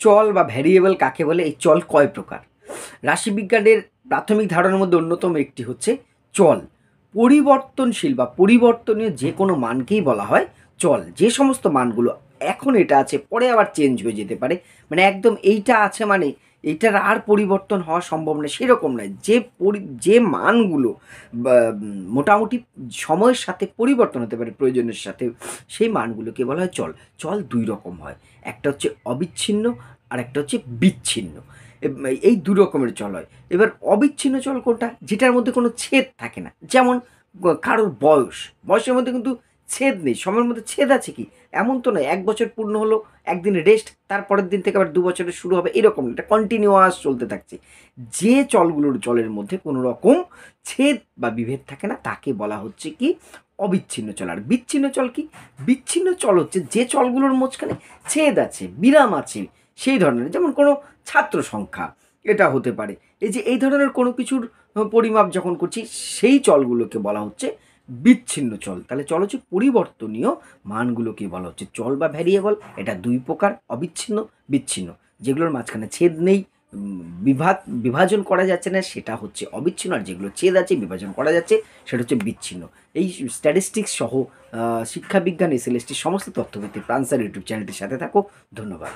চল বা ভ্যারিয়েবল কাকে বলে, এই চল কয় প্রকার? রাশিবিজ্ঞানের প্রাথমিক ধারণার মধ্যে অন্যতম একটি হচ্ছে চল। পরিবর্তনশীল বা পরিবর্তনীয় যে কোনো মানকেই বলা হয় চল। যে সমস্ত মানগুলো এখন এটা আছে পরে আবার চেঞ্জ হয়ে যেতে পারে, মানে একদম এইটা আছে মানে এইটার আর পরিবর্তন হওয়া সম্ভব নয় সেরকম নয়, যে মানগুলো মোটামুটি সময়ের সাথে পরিবর্তন হতে পারে প্রয়োজনের সাথে, সেই মানগুলোকে বলা হয় চল। চল দুই রকম হয়, একটা হচ্ছে অবিচ্ছিন্ন আর একটা হচ্ছে বিচ্ছিন্ন। এই দু রকমের চল হয়। এবার অবিচ্ছিন্ন চল কোনটা? যেটার মধ্যে কোনো ছেদ থাকে না, যেমন কারোর বয়সের মধ্যে কিন্তু ছেদ নেই। সময়ের মধ্যে ছেদ আছে কি? এমন তো নয় 1 বছর পূর্ণ হলো, একদিন রেস্ট, তারপরের দিন থেকে আবার 2 বছরের শুরু হবে, এরকম এটা কন্টিনিউয়াস চলতে থাকছে। যে চলের মধ্যে কোনো রকম ছেদ বা বিভেদ থাকে না তাকে বলা হচ্ছে কি অবিচ্ছিন্ন চল। আর বিচ্ছিন্ন চল কি? বিচ্ছিন্ন চল হচ্ছে যে চলগুলোর মাঝখানে ছেদ আছে, বিরাম আছে, সেই ধরনের, যেমন কোনো ছাত্র সংখ্যা এটা হতে পারে। এই ধরনের কোনো কিছুর পরিমাপ যখন করছি সেই চলগুলোকে বলা হচ্ছে বিচ্ছিন্ন চল। তাহলে চল হচ্ছে পরিবর্তনীয় মানগুলোকে বলা হচ্ছে চল বা ভ্যারিয়েবল। এটা দুই প্রকার, অবিচ্ছিন্ন, বিচ্ছিন্ন। যেগুলোর মাঝখানে ছেদ নেই, বিভাজন করা যাচ্ছে না, সেটা হচ্ছে অবিচ্ছিন্ন। আর যেগুলো ছেদ আছে, বিভাজন করা যাচ্ছে, সেটা হচ্ছে বিচ্ছিন্ন। এই স্ট্যাটিস্টিক্স সহ শিক্ষাবিজ্ঞান এসএলএসটির সমস্ত তথ্য পেতে প্রান্সার ইউটিউব চ্যানেলটির সাথে থাকো। ধন্যবাদ।